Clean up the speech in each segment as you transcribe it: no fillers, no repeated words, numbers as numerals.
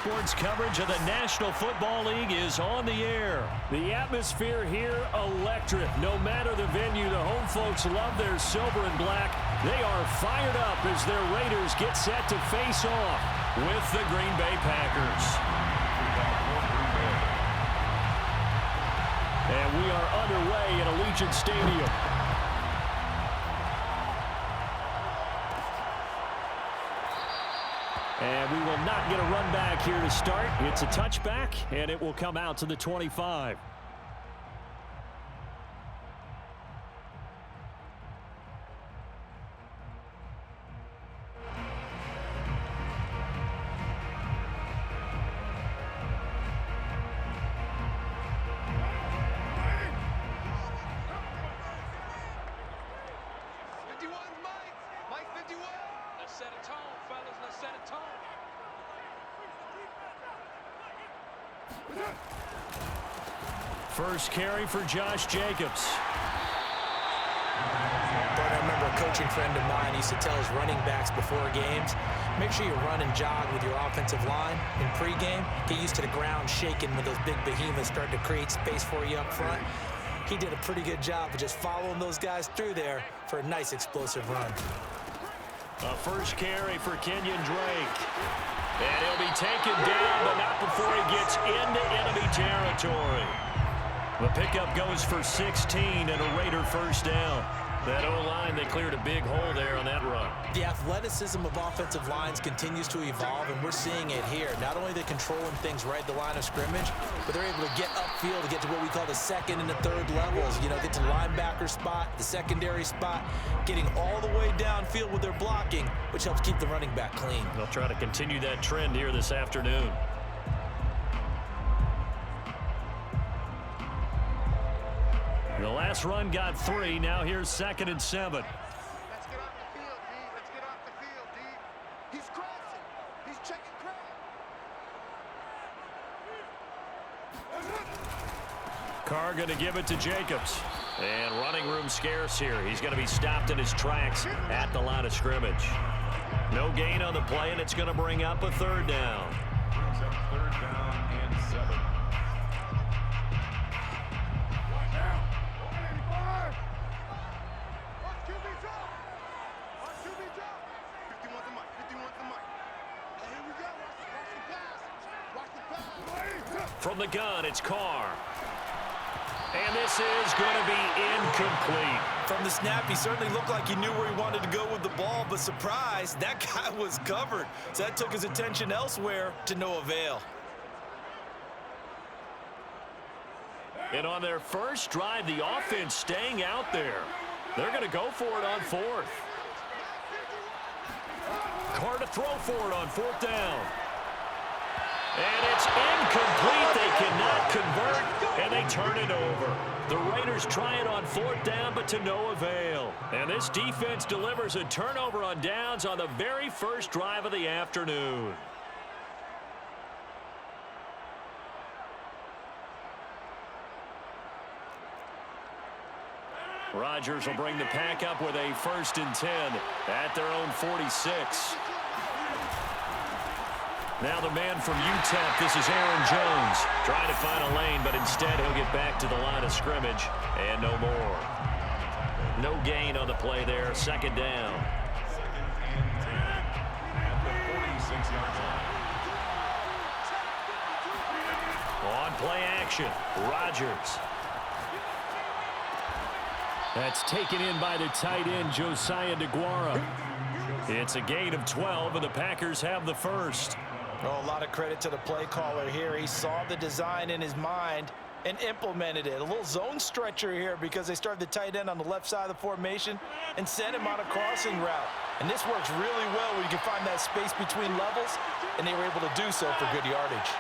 Sports coverage of the National Football League is on the air. The atmosphere here, electric. No matter the venue, the home folks love their silver and black. They are fired up as their Raiders get set to face off with the Green Bay Packers. And we are underway at Allegiant Stadium. And we will not get a run back here to start. It's a touchback, and it will come out to the 25. First carry for Josh Jacobs. But I remember a coaching friend of mine used to tell his running backs before games, make sure you run and jog with your offensive line in pregame. Get used to the ground shaking when those big behemoths start to create space for you up front. He did a pretty good job of just following those guys through there for a nice explosive run. A first carry for Kenyon Drake. And he'll be taken down, but not before he gets into enemy territory. The pickup goes for 16 and a Raider first down. That O-line, they cleared a big hole there on that run. The athleticism of offensive lines continues to evolve, and we're seeing it here. Not only are they controlling things right at the line of scrimmage, but they're able to get upfield to get to what we call the second and the third levels. You know, get to the linebacker spot, the secondary spot, getting all the way downfield with their blocking, which helps keep the running back clean. They'll try to continue that trend here this afternoon. The last run got 3. Now here's 2nd and 7. Let's get off the field, D. Let's get off the field, D. He's crossing. He's checking crack. Carr going to give it to Jacobs. And running room scarce here. He's going to be stopped in his tracks at the line of scrimmage. No gain on the play, and it's going to bring up a 3rd down. Third down and 7. From the gun, it's Carr. And this is going to be incomplete. From the snap, he certainly looked like he knew where he wanted to go with the ball, but surprise, that guy was covered. So that took his attention elsewhere to no avail. And on their first drive, the offense staying out there. They're going to go for it on 4th. Carr to throw for it on 4th down. And it's incomplete. They cannot convert, and they turn it over. The Raiders try it on 4th down, but to no avail. And this defense delivers a turnover on downs on the very first drive of the afternoon. Rodgers will bring the pack up with a 1st and 10 at their own 46. Now the man from UTEP, this is Aaron Jones, trying to find a lane, but instead he'll get back to the line of scrimmage, and no more. No gain on the play there, 2nd down. At the 46-yard line. On play action, Rodgers. That's taken in by the tight end, Josiah DeGuara. It's a gain of 12, and the Packers have the first. Oh, a lot of credit to the play caller here. He saw the design in his mind and implemented it. A little zone stretcher here because they started the tight end on the left side of the formation and sent him on a crossing route. And this works really well where you can find that space between levels, and they were able to do so for good yardage.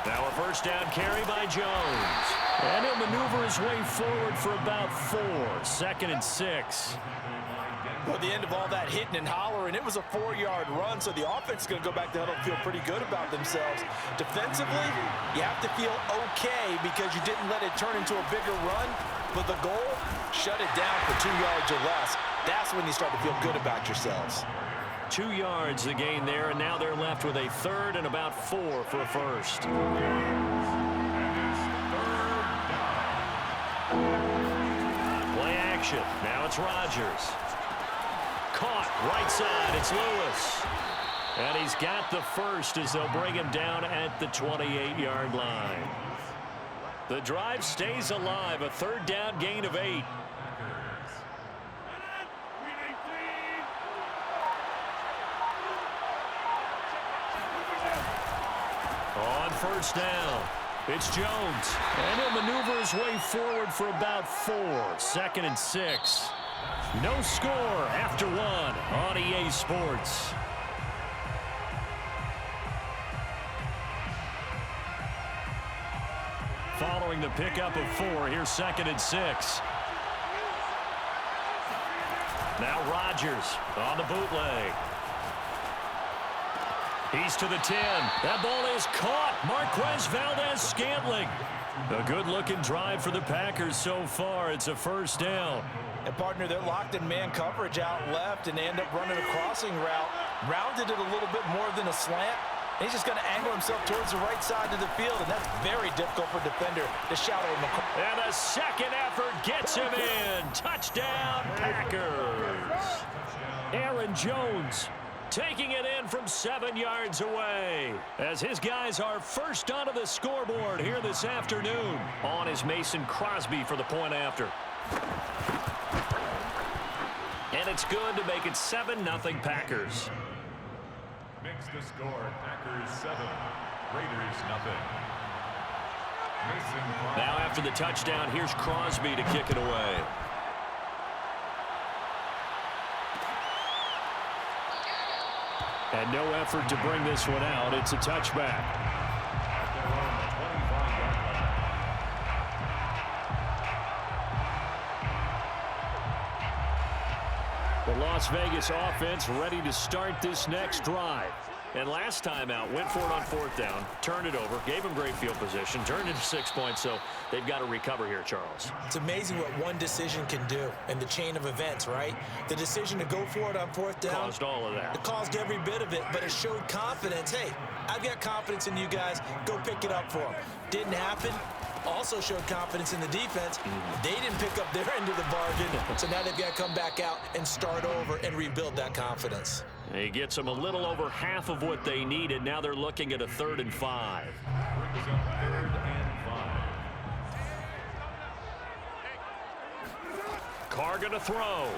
Now a first down carry by Jones. And he'll maneuver his way forward for about 4. 2nd and 6. Well, at the end of all that hitting and hollering, it was a 4-yard run, so the offense is going to go back to huddle and feel pretty good about themselves. Defensively, you have to feel okay because you didn't let it turn into a bigger run, but the goal, shut it down for 2 yards or less. That's when you start to feel good about yourselves. 2 yards the gain there, and now they're left with a third and about 4 for a first. Play action. Now it's Rodgers. Caught right side. It's Lewis. And he's got the first as they'll bring him down at the 28-yard line. The drive stays alive. A third down gain of 8. On first down, it's Jones. And he'll maneuver his way forward for about 4. 2nd and 6. No score after 1 on EA Sports. Following the pickup of 4, here's 2nd and 6. Now Rodgers on the bootleg. He's to the 10. That ball is caught. Marquez Valdez-Scantling. A good-looking drive for the Packers so far. It's a first down. And, partner, they're locked in man coverage out left, and they end up running a crossing route. Rounded it a little bit more than a slant. And he's just going to angle himself towards the right side of the field, and that's very difficult for a defender to shout over him. And a second effort gets him in. Touchdown, Packers. Aaron Jones taking it in from 7 yards away as his guys are first onto the scoreboard here this afternoon. On is Mason Crosby for the point after. And it's good to make it 7-0 Packers. Makes the score Packers 7, Raiders 0. Now after the touchdown, here's Crosby to kick it away. And no effort to bring this one out. It's a touchback. The Las Vegas offense ready to start this next drive. And last time out, went for it on 4th down, turned it over, gave them great field position, turned into 6 points, so they've got to recover here, Charles. It's amazing what one decision can do in the chain of events, right? The decision to go for it on 4th down caused all of that. It caused every bit of it, but it showed confidence. Hey, I've got confidence in you guys. Go pick it up for them. Didn't happen. Also showed confidence in the defense. They didn't pick up their end of the bargain, so now they've got to come back out and start over and rebuild that confidence. He gets them a little over half of what they needed. Now they're looking at a 3rd and 5. Carr going to throw.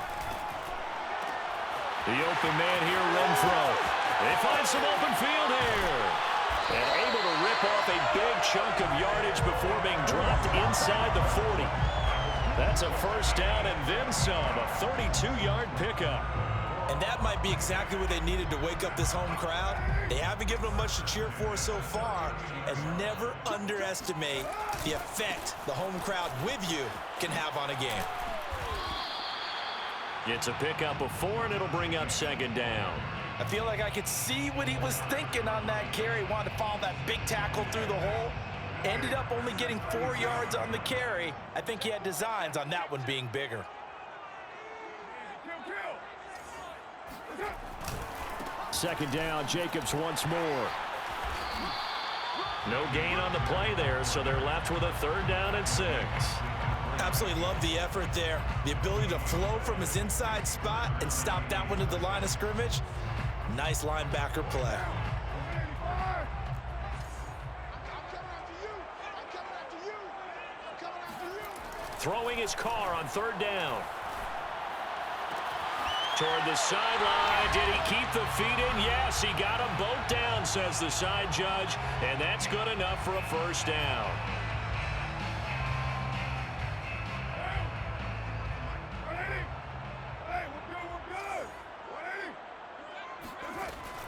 The open man here, Renfro. They find some open field here. And able to rip off a big chunk of yardage before being dropped inside the 40. That's a first down and then some. A 32-yard pickup. And that might be exactly what they needed to wake up this home crowd. They haven't given them much to cheer for so far. And never underestimate the effect the home crowd with you can have on a game. It's a pickup of 4, and it'll bring up 2nd down. I feel like I could see what he was thinking on that carry. Wanted to follow that big tackle through the hole. Ended up only getting 4 yards on the carry. I think he had designs on that one being bigger. Second down, Jacobs once more. No gain on the play there, so they're left with a 3rd down and 6. Absolutely love the effort there. The ability to flow from his inside spot and stop that one at the line of scrimmage. Nice linebacker play. Throwing his Carr on 3rd down. Toward the sideline. Did he keep the feet in? Yes, he got them both down, says the side judge. And that's good enough for a first down.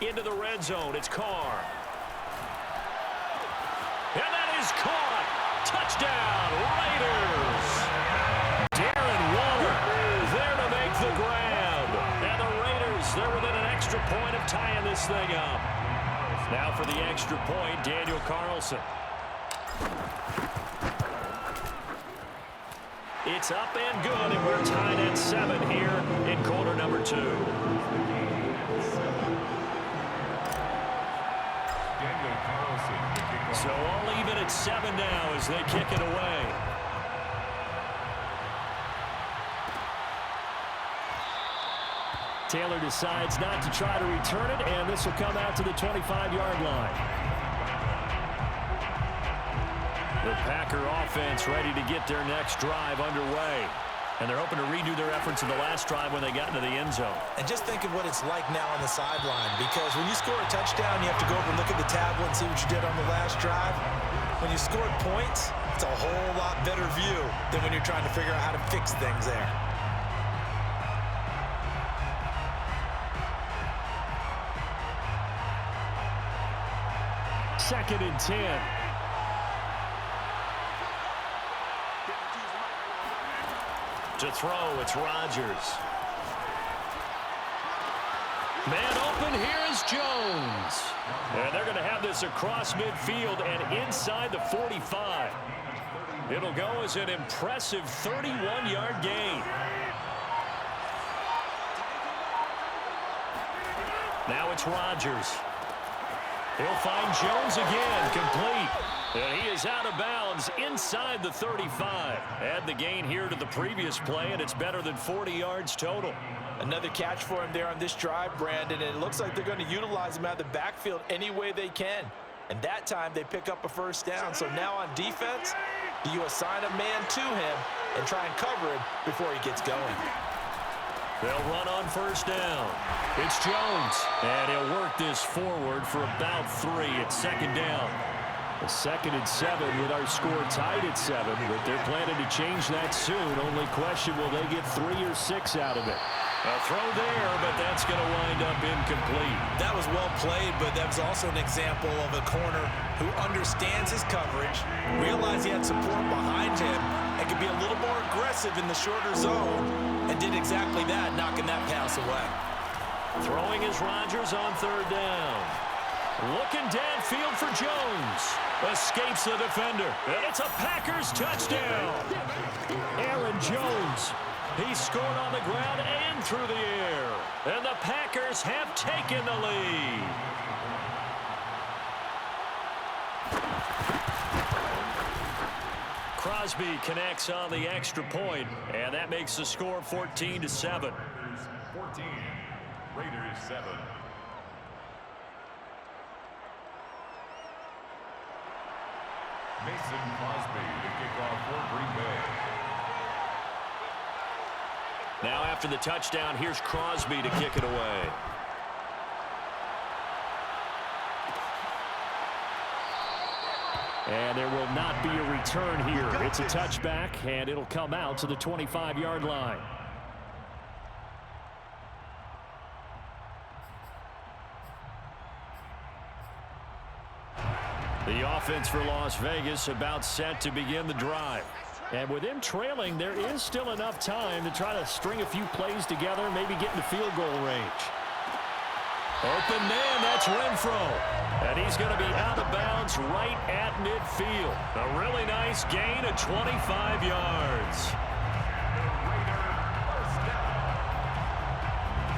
Into the red zone, it's Carr. And that is caught. Touchdown, Raiders. Darren Waller there to make the grab. And the Raiders, they're within an extra point of tying this thing up. Now for the extra point, Daniel Carlson. It's up and good, and we're tied at 7 here in quarter number 2. So all even at 7 now as they kick it away. Taylor decides not to try to return it, and this will come out to the 25-yard line. The Packer offense ready to get their next drive underway. And they're hoping to redo their efforts in the last drive when they got into the end zone. And just think of what it's like now on the sideline, because when you score a touchdown, you have to go over and look at the tablet and see what you did on the last drive. When you scored points, it's a whole lot better view than when you're trying to figure out how to fix things there. Second and 10. To throw, it's Rodgers. Man open, here is Jones. And they're going to have this across midfield and inside the 45. It'll go as an impressive 31-yard gain. Now it's Rodgers. He'll find Jones again, complete. And he is out of bounds inside the 35. Add the gain here to the previous play, and it's better than 40 yards total. Another catch for him there on this drive, Brandon, and it looks like they're going to utilize him out of the backfield any way they can. And that time they pick up a first down. So now on defense, do you assign a man to him and try and cover him before he gets going? They'll run on first down. It's Jones, and he'll work this forward for about 3. It's second down. A 2nd and 7 with our score tied at 7, but they're planning to change that soon. Only question, will they get 3 or 6 out of it? A throw there, but that's going to wind up incomplete. That was well played, but that was also an example of a corner who understands his coverage, realized he had support behind him, and could be a little more aggressive in the shorter zone, and did exactly that, knocking that pass away. Throwing is Rodgers on third down. Looking downfield for Jones. Escapes the defender. And it's a Packers touchdown. Aaron Jones. He scored on the ground and through the air. And the Packers have taken the lead. Crosby connects on the extra point, and that makes the score 14-7. 14, Raiders 7. Mason Crosby to kick off for Green Bay. Now after the touchdown, here's Crosby to kick it away. And there will not be a return here. It's a touchback, and it'll come out to the 25-yard line. The offense for Las Vegas about set to begin the drive. And with them trailing, there is still enough time to try to string a few plays together and maybe get into field goal range. Open man, that's Renfro. And he's going to be out of bounds right at midfield. A really nice gain of 25 yards.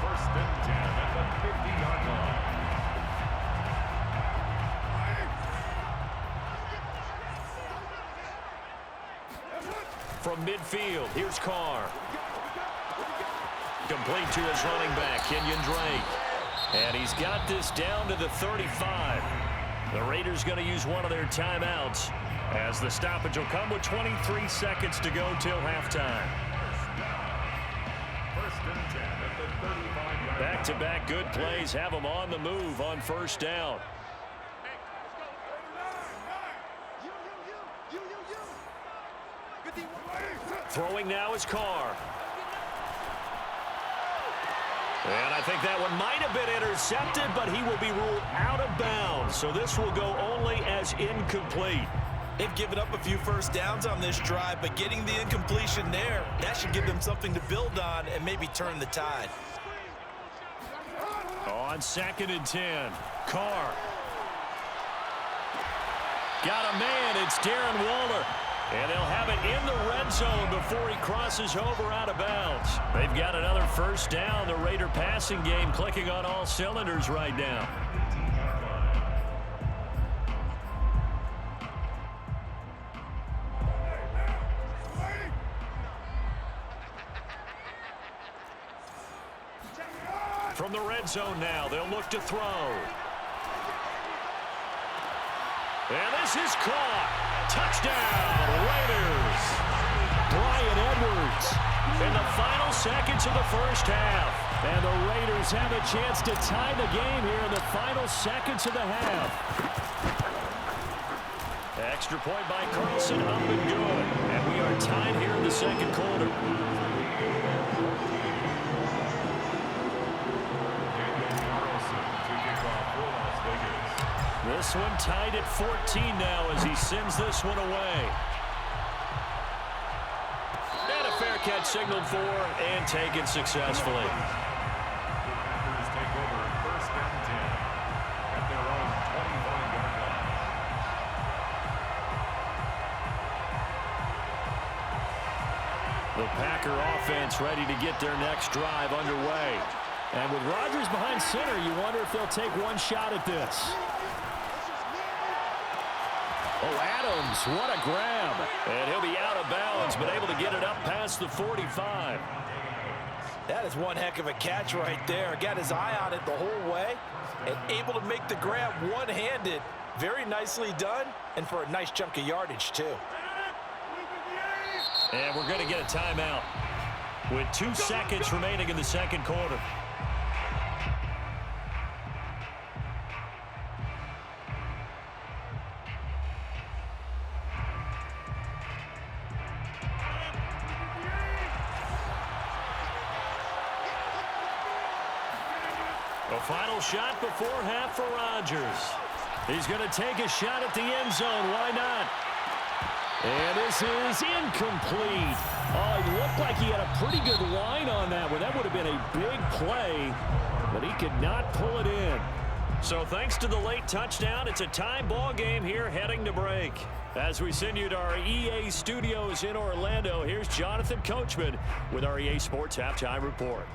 First and 10 at the 50-yard line. From midfield, here's Carr. Complete to his running back, Kenyon Drake. And he's got this down to the 35. The Raiders going to use one of their timeouts as the stoppage will come with 23 seconds to go till halftime. First and 10 at the 35-yard line. Back-to-back good plays have them on the move on first down. Throwing now is Carr. And I think that one might have been intercepted, but he will be ruled out of bounds. So this will go only as incomplete. They've given up a few first downs on this drive, but getting the incompletion there, that should give them something to build on and maybe turn the tide. On 2nd and 10, Carr. Got a man, it's Darren Waller. And they'll have it in the red zone before he crosses over out of bounds. They've got another first down. The Raider passing game clicking on all cylinders right now. From the red zone now, they'll look to throw. And this is caught. Touchdown, Raiders. Bryan Edwards in the final seconds of the first half. And the Raiders have a chance to tie the game here in the final seconds of the half. Extra point by Carlson, up and good. And we are tied here in the second quarter. This one tied at 14 now as he sends this one away. And a fair catch signaled for and taken successfully. Packers take over first and 10 at their own 25-yard line. The Packer offense ready to get their next drive underway. And with Rodgers behind center, you wonder if they'll take one shot at this. Oh, Adams, what a grab. And he'll be out of bounds, but able to get it up past the 45. That is one heck of a catch right there. Got his eye on it the whole way and able to make the grab one-handed. Very nicely done, and for a nice chunk of yardage, too. And we're going to get a timeout with 2 seconds remaining in the second quarter. A final shot before half for Rodgers. He's going to take a shot at the end zone. Why not? And this is incomplete. Oh, it looked like he had a pretty good line on that one. That would have been a big play, but he could not pull it in. So thanks to the late touchdown, it's a tie ball game here heading to break. As we send you to our EA studios in Orlando, here's Jonathan Coachman with our EA Sports Halftime Report.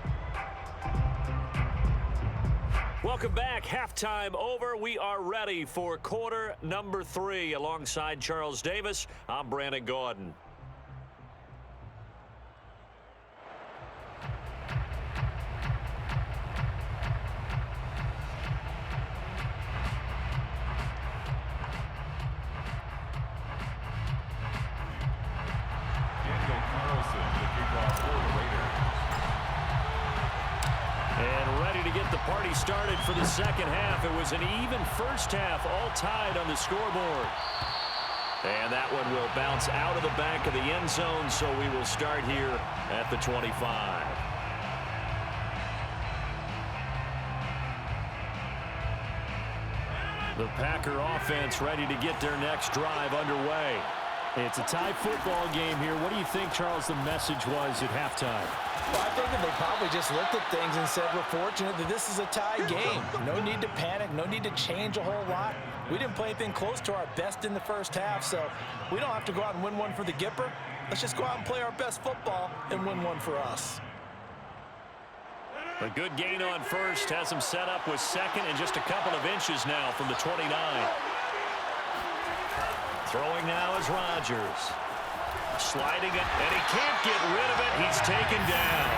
Welcome back. Halftime over. We are ready for quarter number 3. Alongside Charles Davis, I'm Brandon Gordon. Party started for the second half. It was an even first half, all tied on the scoreboard. And that one will bounce out of the back of the end zone, so we will start here at the 25. The Packer offense ready to get their next drive underway. It's a tie football game here. What do you think, Charles, the message was at halftime? Well, I think that they probably just looked at things and said, we're fortunate that this is a tie game. No need to panic, no need to change a whole lot. We didn't play anything close to our best in the first half, so we don't have to go out and win one for the Gipper. Let's just go out and play our best football and win one for us. A good gain on first has him set up with second and just a couple of inches now from the 29. Throwing now is Rodgers. Sliding it, and he can't get rid of it. He's taken down.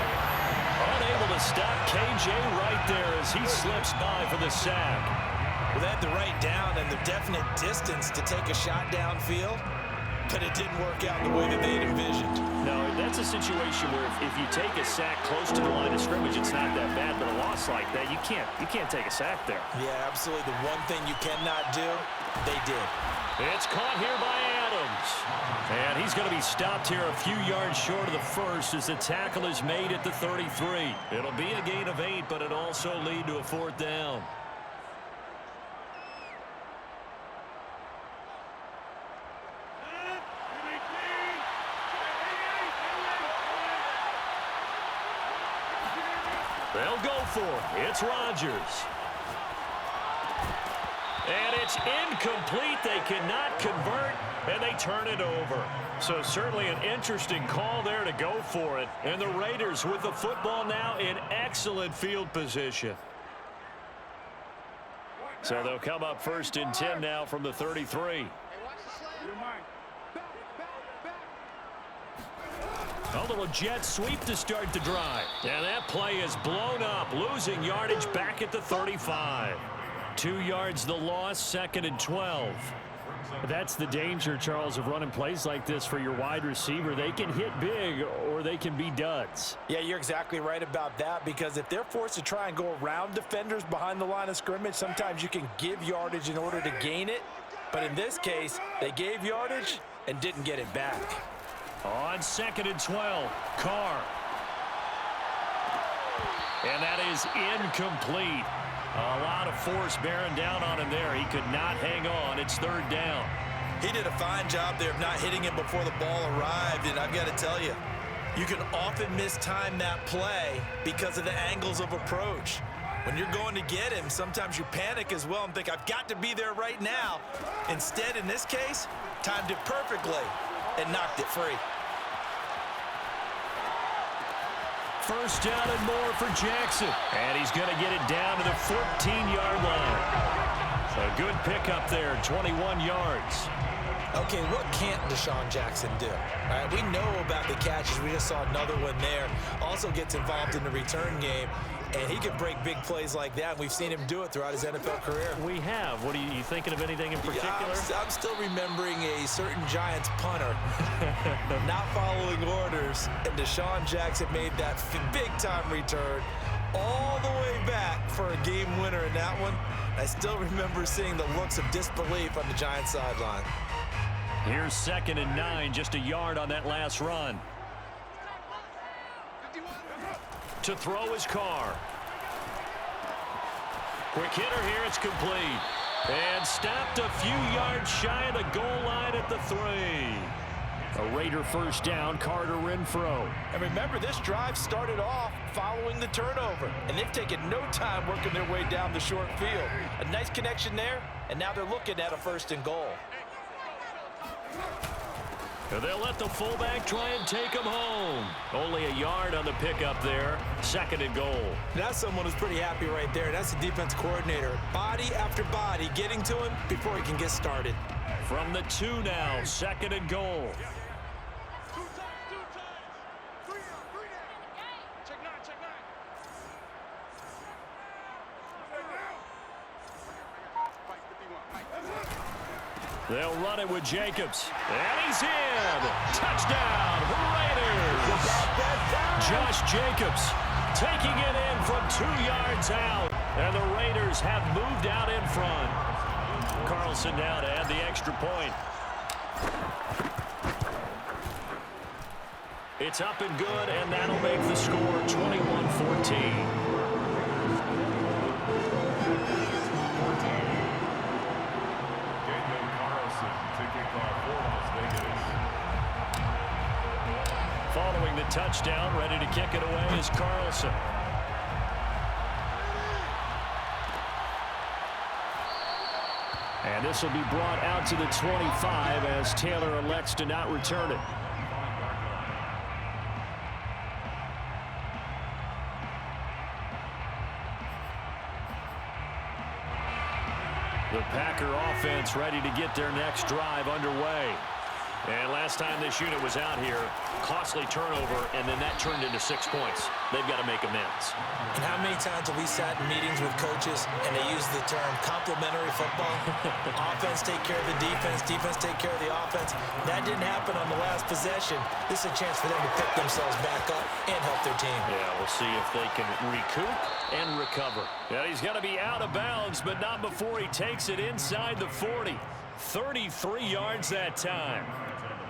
Unable to stop KJ right there as he slips by for the sack. Well, they had the right down and the definite distance to take a shot downfield, but it didn't work out the way that they'd envisioned. No, that's a situation where if you take a sack close to the line of scrimmage, it's not that bad, but a loss like that, you can't take a sack there. Yeah, absolutely. The one thing you cannot do, they did. It's caught here by Adams. And he's going to be stopped here a few yards short of the first as the tackle is made at the 33. It'll be a gain of 8, but it'll also lead to a 4th down. They'll go for it. It's Rodgers. And it's incomplete. They cannot convert, and they turn it over. So certainly an interesting call there to go for it. And the Raiders with the football now in excellent field position. So they'll come up 1st and 10 now from the 33. A little jet sweep to start the drive. And that play is blown up, losing yardage back at the 35. 2 yards the loss, 2nd and 12. That's the danger, Charles, of running plays like this for your wide receiver. They can hit big or they can be duds. Yeah, you're exactly right about that, because if they're forced to try and go around defenders behind the line of scrimmage, sometimes you can give yardage in order to gain it. But in this case, they gave yardage and didn't get it back. On 2nd and 12, Carr. And that is incomplete. A lot of force bearing down on him there. He could not hang on. It's 3rd down. He did a fine job there of not hitting him before the ball arrived, and I've got to tell you, you can often mistime that play because of the angles of approach. When you're going to get him, sometimes you panic as well and think, I've got to be there right now. Instead, in this case, timed it perfectly and knocked it free. 1st down and more for Jackson. And he's going to get it down to the 14-yard line. A good pickup there, 21 yards. Okay, what can't Deshaun Jackson do? All right, we know about the catches. We just saw another one there. Also gets involved in the return game, and he can break big plays like that. We've seen him do it throughout his NFL career. We have. What are you thinking of anything in particular? Yeah, I'm still remembering a certain Giants punter not following orders, and Deshaun Jackson made that big-time return all the way back for a game winner in that one. I still remember seeing the looks of disbelief on the Giants sideline. Here's 2nd and 9, just a yard on that last run. To throw his Carr. Quick hitter here, it's complete. And stopped a few yards shy of the goal line at the 3. A Raider 1st down, Carter Renfro. And remember, this drive started off following the turnover, and they've taken no time working their way down the short field. A nice connection there, and now they're looking at a 1st and goal. And they'll let the fullback try and take him home. Only a yard on the pickup there. 2nd and goal. That's someone who's pretty happy right there. That's the defense coordinator. Body after body getting to him before he can get started. From the 2 now, 2nd and goal. They'll run it with Jacobs. And he's in. Touchdown, Raiders. Josh Jacobs taking it in from 2 yards out. And the Raiders have moved out in front. Carlson now to add the extra point. It's up and good, and that'll make the score 21-14. Following the touchdown, ready to kick it away is Carlson. And this will be brought out to the 25 as Taylor elects to not return it. The Packer offense ready to get their next drive underway. And last time this unit was out here, costly turnover, and then that turned into 6 points. They've got to make amends. And how many times have we sat in meetings with coaches and they use the term complementary football? Offense take care of the defense, defense take care of the offense. That didn't happen on the last possession. This is a chance for them to pick themselves back up and help their team. Yeah, we'll see if they can recoup and recover. Yeah, he's going to be out of bounds, but not before he takes it inside the 40. 33 yards that time.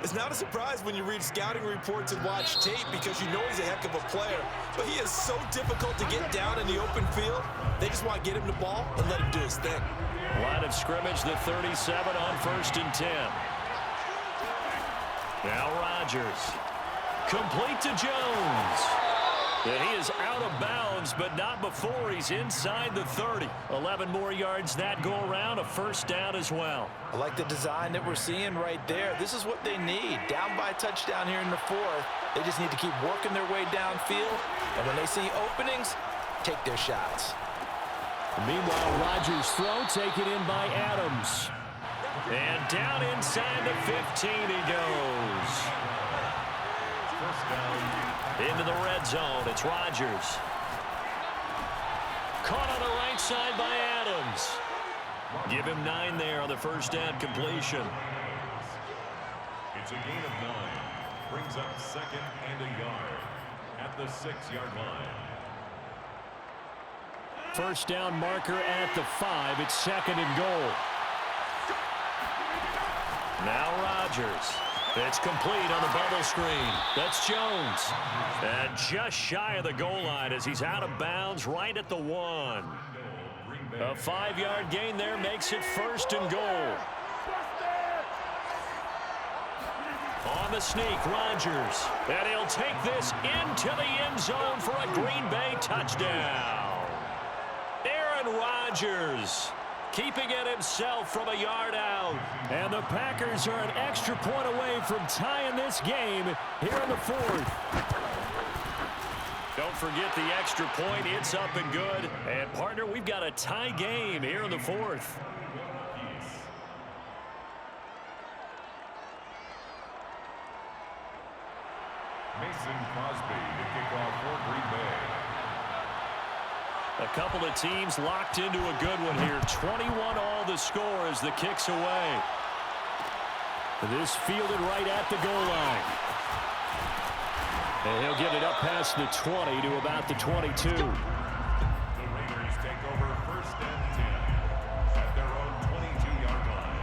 It's not a surprise when you read scouting reports and watch tape because you know he's a heck of a player. But he is so difficult to get down in the open field. They just want to get him the ball and let him do his thing. Line of scrimmage, the 37 on 1st and 10. Now Rodgers. Complete to Jones. And he is out of bounds, but not before he's inside the 30. 11 more yards that go around, a 1st down as well. I like the design that we're seeing right there. This is what they need. Down by a touchdown here in the 4th. They just need to keep working their way downfield. And when they see openings, take their shots. Meanwhile, Rodgers' throw taken in by Adams. And down inside the 15 he goes. First down. Into the red zone. It's Rodgers. Caught on the right side by Adams. Give him 9 there on the first down completion. It's a gain of 9. Brings up 2nd and a yard at the 6-yard line. First down marker at the 5. It's 2nd and goal. Now Rodgers. It's complete on the bubble screen. That's Jones. And just shy of the goal line as he's out of bounds right at the 1. A 5-yard gain there makes it 1st and goal. On the sneak, Rodgers. And he'll take this into the end zone for a Green Bay touchdown. Aaron Rodgers keeping it himself from a yard out. And the Packers are an extra point away from tying this game here in the 4th. Don't forget the extra point. It's up and good. And, partner, we've got a tie game here in the 4th. Mason Crosby to kick off for Green Bay. A couple of teams locked into a good one here. 21 all the score as the kick's away. This fielded right at the goal line. And he'll get it up past the 20 to about the 22. The Raiders take over 1st and 10 at their own 22-yard line.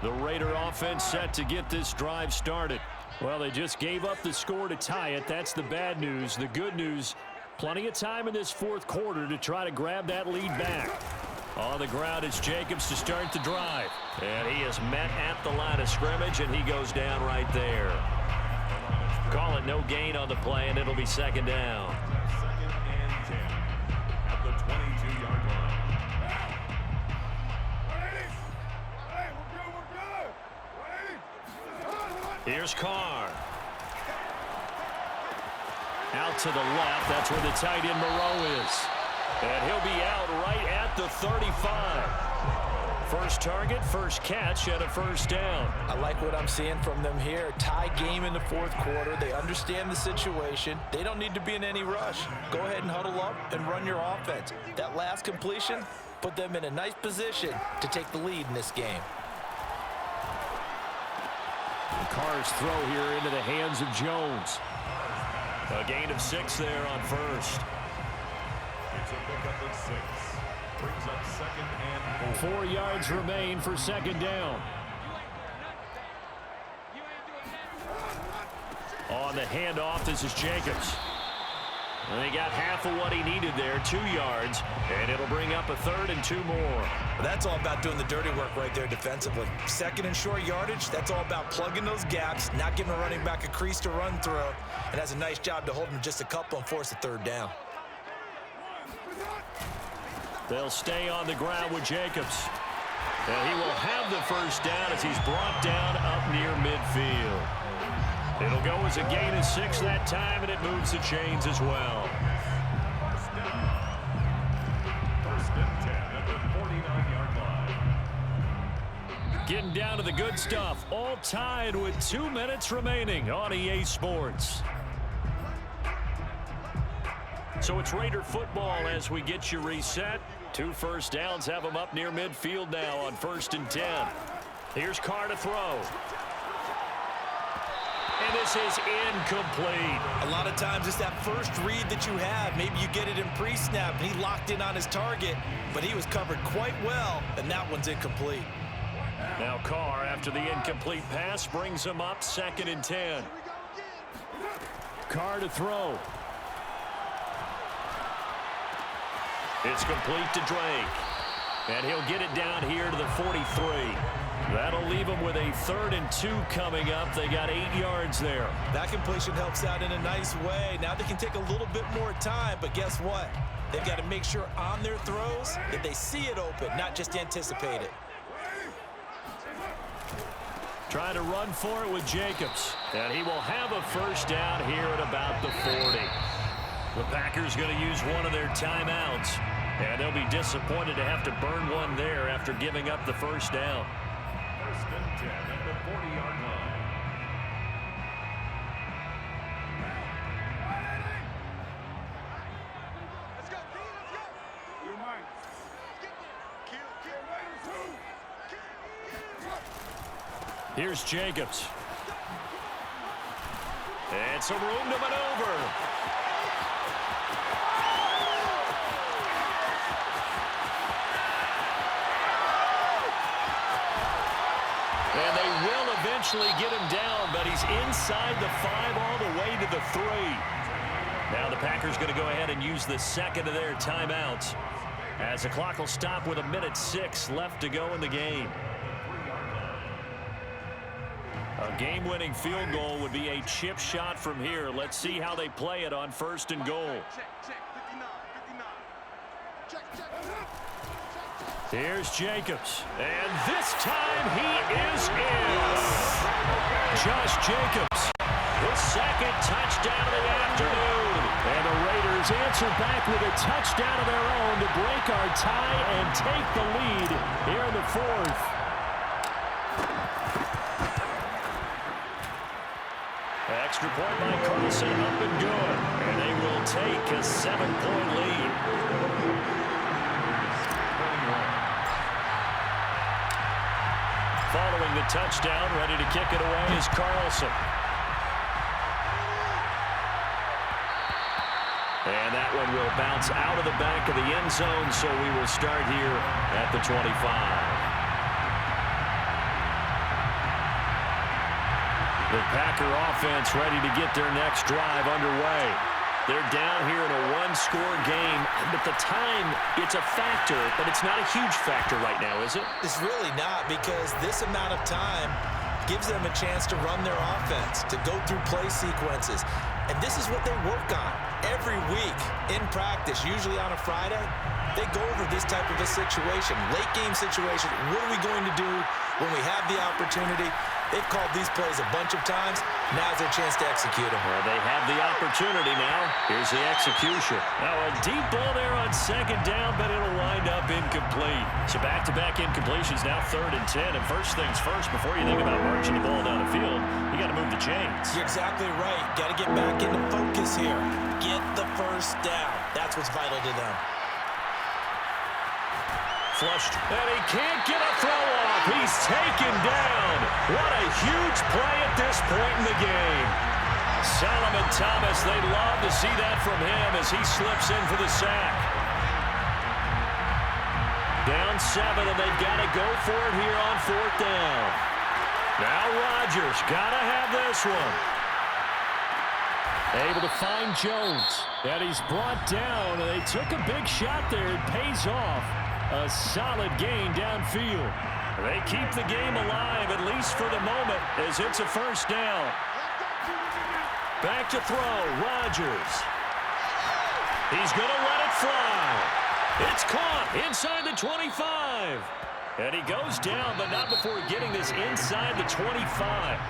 The Raider offense set to get this drive started. Well, they just gave up the score to tie it. That's the bad news. The good news, plenty of time in this 4th quarter to try to grab that lead back. On the ground, it's Jacobs to start the drive. And he is met at the line of scrimmage, and he goes down right there. Call it no gain on the play, and it'll be 2nd down. 2nd and 10 at the 22-yard line. Here's Carr. Out to the left. That's where the tight end Moreau is. And he'll be out right at the 35. First target, first catch, and a first down. I like what I'm seeing from them here. Tie game in the 4th quarter. They understand the situation. They don't need to be in any rush. Go ahead and huddle up and run your offense. That last completion put them in a nice position to take the lead in this game. Carr's throw here into the hands of Jones. A gain of 6 there on first. It's a pickup of 6. Brings up 2nd and 4. 4 yards remain for 2nd down. On the handoff, this is Jacobs. And he got half of what he needed there, 2 yards, and it'll bring up a 3rd and 2 more. That's all about doing the dirty work right there defensively. 2nd and short yardage, that's all about plugging those gaps, not giving a running back a crease to run through, and that's a nice job to hold him just a couple and force a 3rd down. They'll stay on the ground with Jacobs. And he will have the first down as he's brought down up near midfield. It'll go as a gain of 6 that time, and it moves the chains as well. First and 10 at the 49-yard line. Getting down to the good stuff. All tied with 2 minutes remaining on EA Sports. So it's Raider football as we get you reset. 2 first downs have them up near midfield now on 1st and 10. Here's Carr to throw. And this is incomplete. A lot of times it's that first read that you have. Maybe you get it in pre-snap, and he locked in on his target, but he was covered quite well, and that one's incomplete. Now Carr, after the incomplete pass, brings him up 2nd and 10. Carr to throw. It's complete to Drake. And he'll get it down here to the 43. That'll leave them with a 3rd and 2 coming up. They got 8 yards there. That completion helps out in a nice way. Now they can take a little bit more time, but guess what? They've got to make sure on their throws that they see it open, not just anticipate it. Trying to run for it with Jacobs. And he will have a first down here at about the 40. The Packers going to use one of their timeouts, and they'll be disappointed to have to burn one there after giving up the first down. First and 10 at the 40-yard line. Let's go, D. Let's go. You're mine. Kill. Here's Jacobs. And some room to maneuver. And they will eventually get him down, but he's inside the 5 all the way to the 3. Now the Packers going to go ahead and use the second of their timeouts, as the clock will stop with 1:06 left to go in the game. A game-winning field goal would be a chip shot from here. Let's see how they play it on 1st and goal. Check. 59. Here's Jacobs, and this time he is in. Josh Jacobs, his second touchdown of the afternoon. And the Raiders answer back with a touchdown of their own to break our tie and take the lead here in the 4th. Extra point by Carlson, up and good. And they will take a 7-point lead. Following the touchdown, ready to kick it away is Carlson. And that one will bounce out of the back of the end zone, so we will start here at the 25. The Packer offense ready to get their next drive underway. They're down here in a one-score game, but the time, it's a factor, but it's not a huge factor right now, is it? It's really not, because this amount of time gives them a chance to run their offense, to go through play sequences. And this is what they work on every week in practice, usually on a Friday. They go over this type of a situation, late game situation. What are we going to do when we have the opportunity? They've called these plays a bunch of times. Now's their chance to execute them. Well, they have the opportunity now. Here's the execution. Now a deep ball there on 2nd down, but it'll wind up incomplete. So back-to-back incompletions, now 3rd and 10. And first things first, before you think about marching the ball down the field, you got to move the chains. You're exactly right. Got to get back into focus here. Get the first down. That's what's vital to them. Flushed, and he can't get a throw off. He's taken down. What a huge play at this point in the game. Solomon Thomas, they'd love to see that from him as he slips in for the sack. Down 7, and they've got to go for it here on 4th down. Now Rodgers, got to have this one. Able to find Jones, and he's brought down, and they took a big shot there. It pays off. A solid gain downfield. They keep the game alive, at least for the moment, as it's a 1st down. Back to throw, Rodgers. He's going to let it fly. It's caught inside the 25. And he goes down, but not before getting this inside the 25.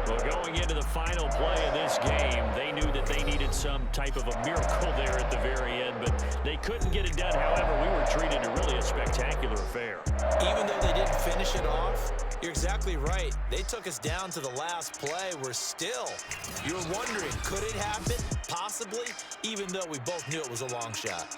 Well, going into the final play of this game, they knew that they needed some type of a miracle there at the very end, but they couldn't get it done. However, we were treated to really a spectacular affair. Even though they didn't finish it off, you're exactly right. They took us down to the last play. We're still, you're wondering, could it happen? Possibly, even though we both knew it was a long shot.